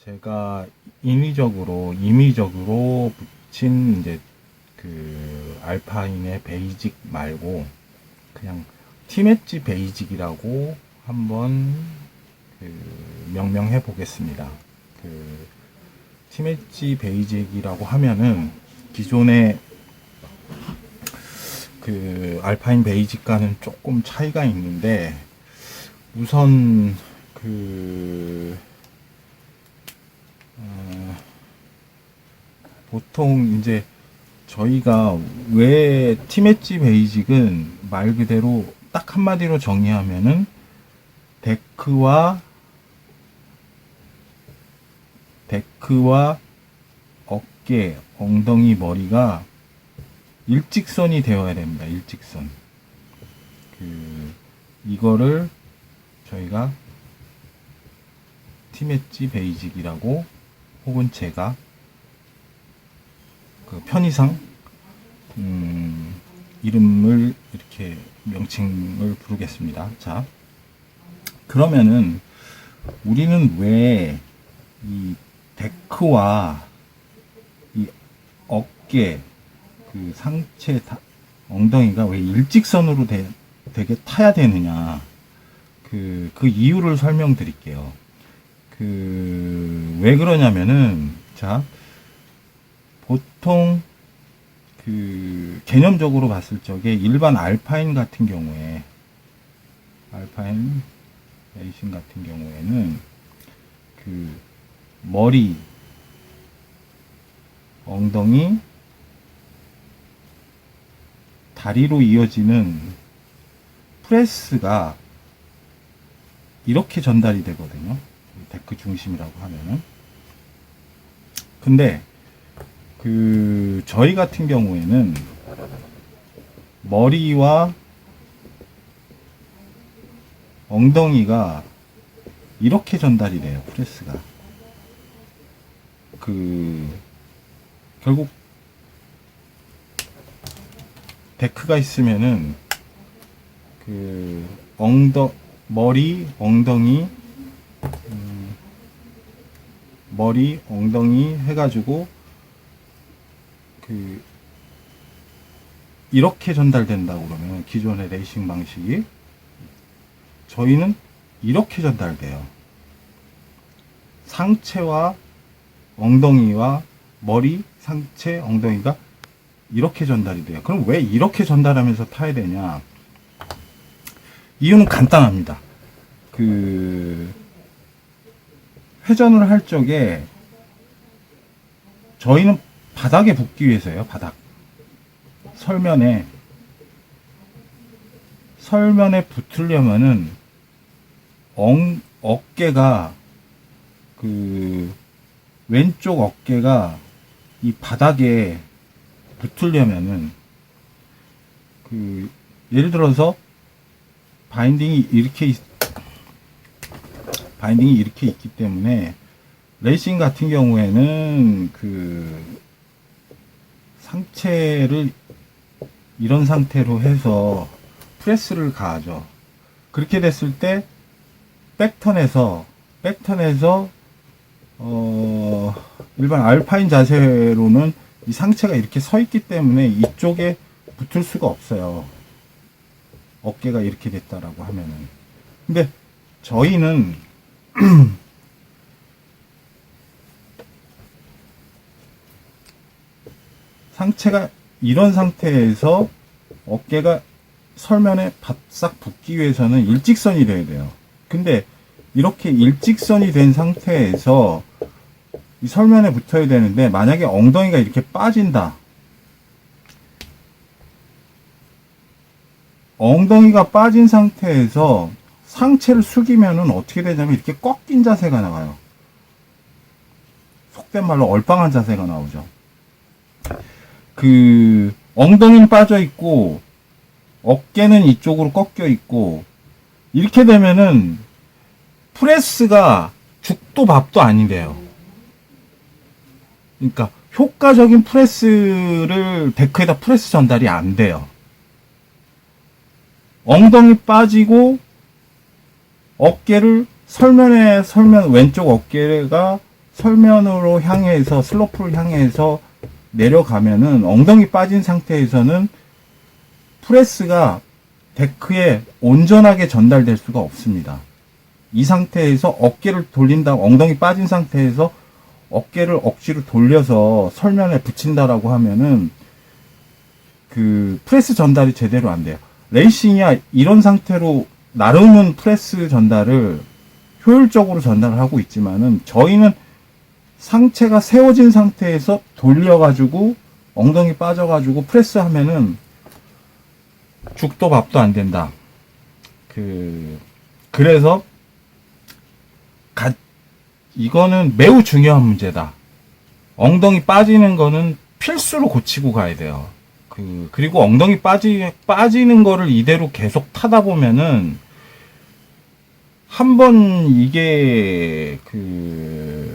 제가 임의적으로 붙인 이제 그 알파인의 베이직 말고 그냥 티맵지 베이직이라고 한번 그 명명해 보겠습니다. 그 티맵지 베이직이라고 하면은 기존의 그 알파인 베이직과는 조금 차이가 있는데, 우선 그 보통 이제 저희가 왜 티맵지 베이직은 말 그대로 딱 한마디로 정의하면은 데크와 어깨, 엉덩이, 머리가 일직선이 되어야 됩니다. 일직선. 이거를 저희가 티맵지 베이직이라고, 혹은 제가 그 편의상 이름을 이렇게 명칭을 부르겠습니다. 자, 그러면은 우리는 왜 이 데크와 이 어깨, 그 상체, 엉덩이가 왜 일직선으로 되게 타야 되느냐, 그 이유를 설명드릴게요. 왜 그러냐면은, 자, 보통 그 개념적으로 봤을 적에 일반 알파인 같은 경우에, 알파인 레이싱 같은 경우에는 그 머리, 엉덩이, 다리로 이어지는 프레스가 이렇게 전달이 되거든요. 데크 중심이라고 하면은. 근데 저희 같은 경우에는 머리와 엉덩이가 이렇게 전달이 돼요. 프레스가. 결국 데크가 있으면은 머리, 엉덩이 해가지고 이렇게 전달된다고 그러면, 기존의 레이싱 방식이, 저희는 이렇게 전달돼요. 상체와 엉덩이와 머리, 상체, 엉덩이가 이렇게 전달이 돼요. 그럼 왜 이렇게 전달하면서 타야 되냐? 이유는 간단합니다. 회전을 할 적에 저희는 바닥에 붙기 위해서예요. 바닥. 설면에 붙으려면은 어깨가, 왼쪽 어깨가 이 바닥에 붙으려면은, 예를 들어서 바인딩이 이렇게 있기 때문에, 레이싱 같은 경우에는 상체를 이런 상태로 해서 프레스를 가하죠. 그렇게 됐을 때 백턴에서 일반 알파인 자세로는 이 상체가 이렇게 서 있기 때문에 이쪽에 붙을 수가 없어요. 어깨가 이렇게 됐다라고 하면은. 근데 저희는 상체가 이런 상태에서 어깨가 설면에 바싹 붙기 위해서는 일직선이 돼야 돼요. 근데 이렇게 일직선이 된 상태에서 이 설면에 붙어야 되는데, 만약에 엉덩이가 이렇게 빠진다. 엉덩이가 빠진 상태에서 상체를 숙이면은 어떻게 되냐면, 이렇게 꺾인 자세가 나와요. 속된 말로 얼빵한 자세가 나오죠. 엉덩이는 빠져 있고 어깨는 이쪽으로 꺾여 있고, 이렇게 되면은 프레스가 죽도 밥도 아니래요. 그러니까 효과적인 프레스를 데크에다 프레스 전달이 안 돼요. 엉덩이 빠지고 어깨를 설면 왼쪽 어깨가 설면으로 향해서 슬로프를 향해서 내려가면은 엉덩이 빠진 상태에서는 프레스가 데크에 온전하게 전달될 수가 없습니다. 이 상태에서 어깨를 돌린다고, 엉덩이 빠진 상태에서 어깨를 억지로 돌려서 설면에 붙인다라고 하면은 그 프레스 전달이 제대로 안 돼요. 레이싱이야 이런 상태로 나름은 프레스 전달을 효율적으로 전달을 하고 있지만은 저희는 상체가 세워진 상태에서 돌려가지고 엉덩이 빠져가지고 프레스하면은 죽도 밥도 안 된다. 그래서 이거는 매우 중요한 문제다. 엉덩이 빠지는 거는 필수로 고치고 가야 돼요. 그리고 엉덩이 빠지는 거를 이대로 계속 타다 보면은 한번 이게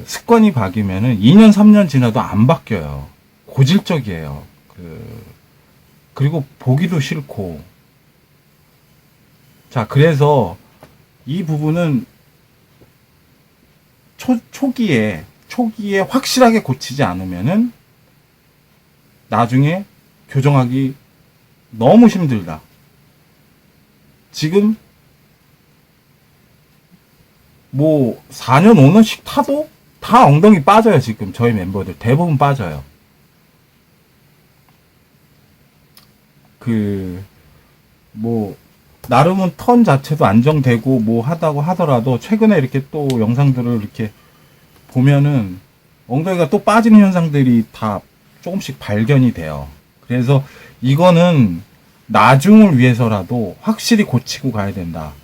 습관이 박이면은 2년 3년 지나도 안 바뀌어요. 고질적이에요. 그리고 보기도 싫고. 자, 그래서 이 부분은 초기에 확실하게 고치지 않으면은 나중에 교정하기 너무 힘들다. 지금 뭐 4년 5년씩 타도 다 엉덩이 빠져요. 지금 저희 멤버들 대부분 빠져요. 뭐 나름은 턴 자체도 안정되고 뭐 하다고 하더라도 최근에 이렇게 또 영상들을 이렇게 보면은 엉덩이가 또 빠지는 현상들이 다 조금씩 발견이 돼요. 그래서 이거는 나중을 위해서라도 확실히 고치고 가야 된다.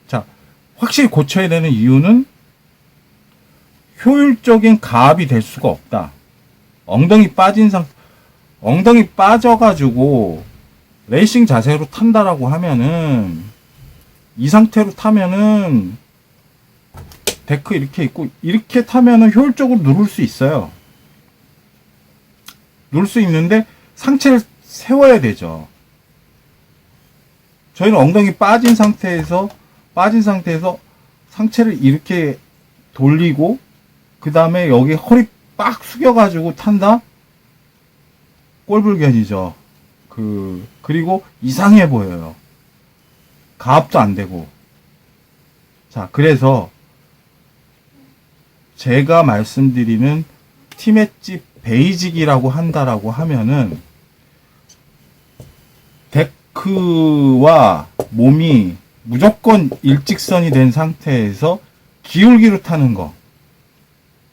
자, 확실히 고쳐야 되는 이유는 효율적인 가압이 될 수가 없다. 엉덩이 빠져가지고 레이싱 자세로 탄다라고 하면은 이 상태로 타면은 데크 이렇게 있고 이렇게 타면은 효율적으로 누를 수 있어요. 누를 수 있는데 상체를 세워야 되죠. 저희는 엉덩이 빠진 상태에서 상체를 이렇게 돌리고 그 다음에 여기 허리 빡 숙여가지고 탄다? 꼴불견이죠. 그리고 이상해 보여요. 가압도 안 되고. 자, 그래서 제가 말씀드리는 티맷집 베이직이라고 한다라고 하면은 데크와 몸이 무조건 일직선이 된 상태에서 기울기로 타는 거.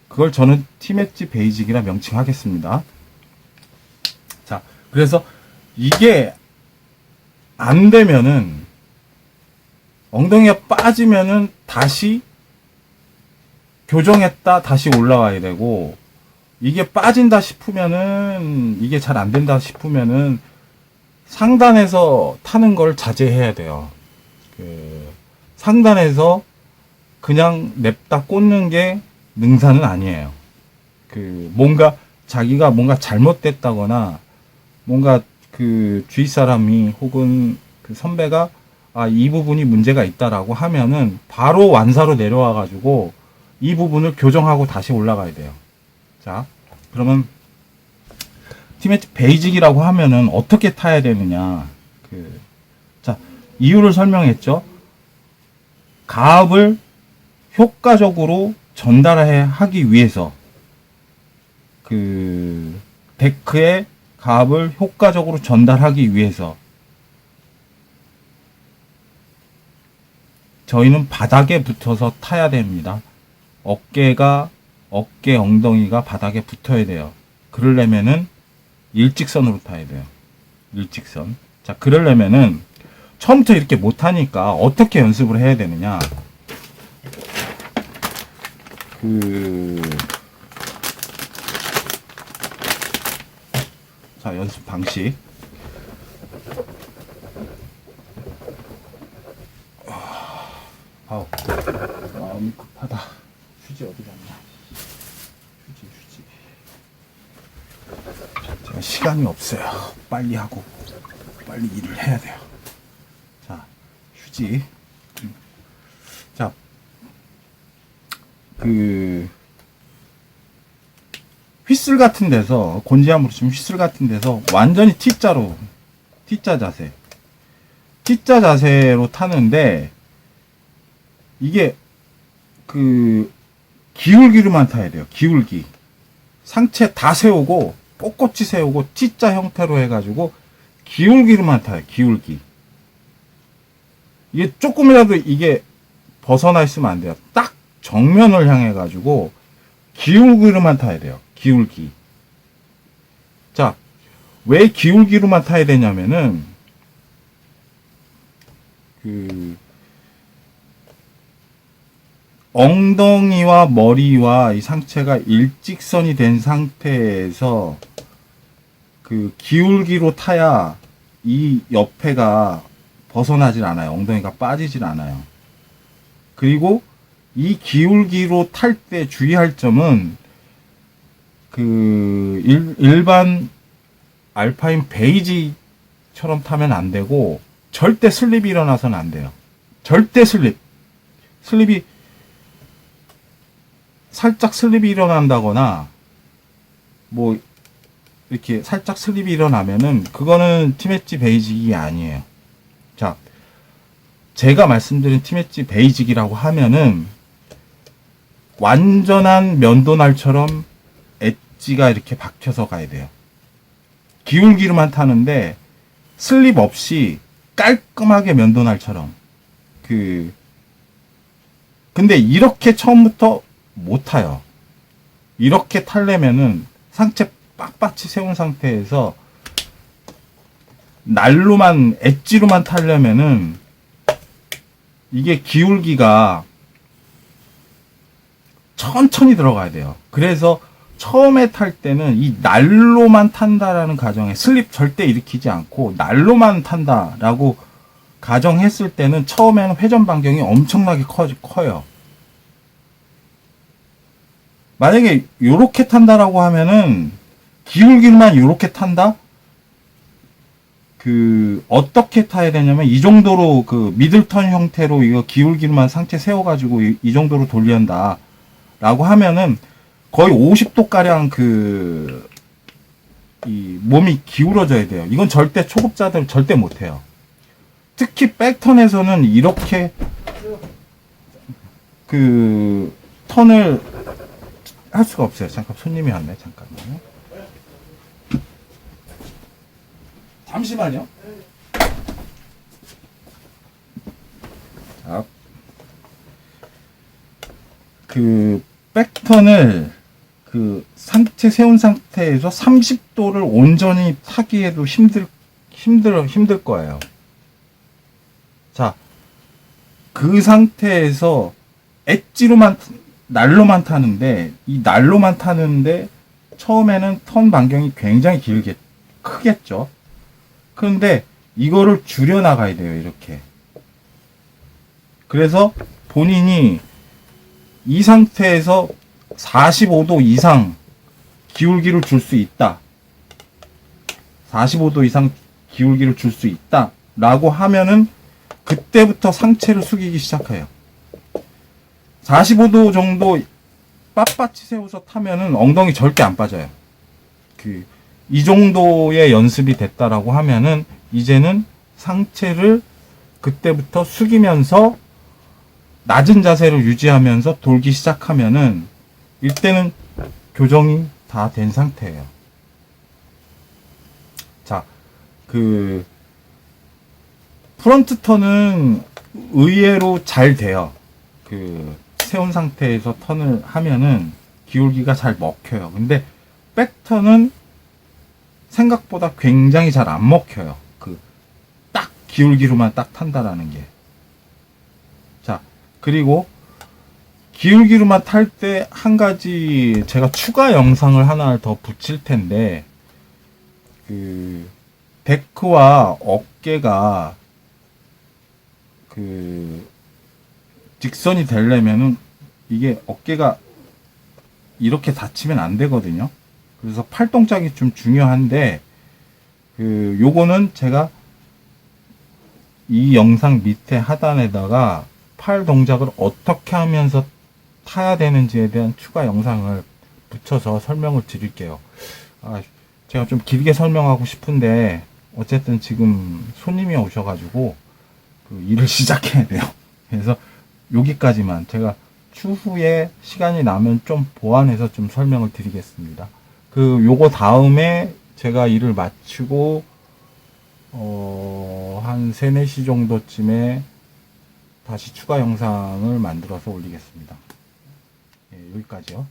그걸 저는 티맷집 베이직이라 명칭하겠습니다. 자, 그래서 이게 안 되면은 엉덩이가 빠지면은 다시 교정했다 다시 올라와야 되고 이게 빠진다 싶으면은 이게 잘 안 된다 싶으면은 상단에서 타는 걸 자제해야 돼요. 상단에서 그냥 냅다 꽂는 게 능사는 아니에요. 뭔가 자기가 뭔가 잘못됐다거나 뭔가 주위 사람이 혹은 선배가 이 부분이 문제가 있다라고 하면은 바로 완사로 내려와 가지고 이 부분을 교정하고 다시 올라가야 돼요. 자, 그러면 티맷집 베이직이라고 하면은 어떻게 타야 되느냐? 자, 이유를 설명했죠. 가압을 효과적으로 전달하기 위해서 데크에 가압을 효과적으로 전달하기 위해서 저희는 바닥에 붙어서 타야 됩니다. 어깨 엉덩이가 바닥에 붙어야 돼요. 그러려면은 일직선으로 타야 돼요. 일직선. 자, 그러려면은 처음부터 이렇게 못하니까 어떻게 연습을 해야 되느냐? 자, 연습 방식. 마음이 급하다. 휴지 어디 갔냐? 휴지. 제가 시간이 없어요. 빨리 하고, 빨리 일을 해야 돼요. 자, 휴지. 자, 그 휘슬 같은 데서, 곤지암으로 치면 휘슬 같은 데서 완전히 T자 자세로 타는데, 이게 그 기울기로만 타야 돼요. 기울기. 상체 다 세우고 꼿꼿이 세우고 T자 형태로 해가지고 기울기로만 타요. 기울기. 이게 조금이라도 이게 벗어나 있으면 안 돼요. 딱 정면을 향해 가지고 기울기로만 타야 돼요. 기울기. 자, 왜 기울기로만 타야 되냐면은 그 엉덩이와 머리와 이 상체가 일직선이 된 상태에서 그 기울기로 타야 이 옆에가 벗어나질 않아요. 엉덩이가 빠지질 않아요. 그리고 이 기울기로 탈 때 주의할 점은 그 일반 알파인 베이지처럼 타면 안 되고, 절대 슬립이 일어나서는 안 돼요. 절대 슬립이 살짝 슬립이 일어난다거나 뭐 이렇게 살짝 슬립이 일어나면은 그거는 티맵지 베이직이 아니에요. 자, 제가 말씀드린 티맵지 베이직이라고 하면은 완전한 면도날처럼 엣지가 이렇게 박혀서 가야 돼요. 기울기로만 타는데 슬립 없이 깔끔하게 면도날처럼. 근데 이렇게 처음부터 못 타요. 이렇게 타려면은 상체 빡빡이 세운 상태에서 날로만, 엣지로만 타려면은 이게 기울기가 천천히 들어가야 돼요. 그래서 처음에 탈 때는 이 날로만 탄다라는 가정에 슬립 절대 일으키지 않고 날로만 탄다라고 가정했을 때는 처음에는 회전 반경이 엄청나게 커요. 만약에 요렇게 탄다라고 하면은 기울기만 요렇게 탄다? 어떻게 타야 되냐면 이 정도로 미들턴 형태로 이거 기울기만 상체 세워가지고 이 정도로 돌린다 라고 하면은 거의 50도가량 이 몸이 기울어져야 돼요. 이건 절대 초급자들 절대 못해요. 특히 백턴에서는 이렇게 턴을 할 수가 없어요. 잠깐 손님이 왔네. 잠깐만요. 잠시만요. 자, 백턴을 상체 세운 상태에서 30도를 온전히 타기에도 힘들 거예요. 자, 그 상태에서 날로만 타는데, 이 날로만 타는데, 처음에는 턴 반경이 굉장히 크겠죠. 그런데 이거를 줄여나가야 돼요, 이렇게. 그래서 본인이 이 상태에서 45도 이상 기울기를 줄 수 있다. 45도 이상 기울기를 줄 수 있다. 라고 하면은 그때부터 상체를 숙이기 시작해요. 45도 정도 빳빳이 세워서 타면은 엉덩이 절대 안 빠져요. 이 정도의 연습이 됐다라고 하면은 이제는 상체를 그때부터 숙이면서 낮은 자세를 유지하면서 돌기 시작하면은 이때는 교정이 다 된 상태예요. 자, 프론트 턴은 의외로 잘 돼요. 세운 상태에서 턴을 하면은 기울기가 잘 먹혀요. 근데 백턴은 생각보다 굉장히 잘 안 먹혀요. 딱 기울기로만 딱 탄다라는 게. 자, 그리고 기울기로만 탈 때 한 가지 제가 추가 영상을 하나 더 붙일 텐데, 데크와 어깨가 직선이 되려면은 이게 어깨가 이렇게 닫히면 안 되거든요. 그래서 팔 동작이 좀 중요한데, 요거는 제가 이 영상 밑에 하단에다가 팔 동작을 어떻게 하면서 타야 되는지에 대한 추가 영상을 붙여서 설명을 드릴게요. 제가 좀 길게 설명하고 싶은데 어쨌든 지금 손님이 오셔가지고 그 일을 시작해야 돼요. 그래서 여기까지만 제가 추후에 시간이 나면 좀 보완해서 좀 설명을 드리겠습니다. 요거 다음에 제가 일을 마치고 한 3, 4시 정도쯤에 다시 추가 영상을 만들어서 올리겠습니다. 예, 여기까지요.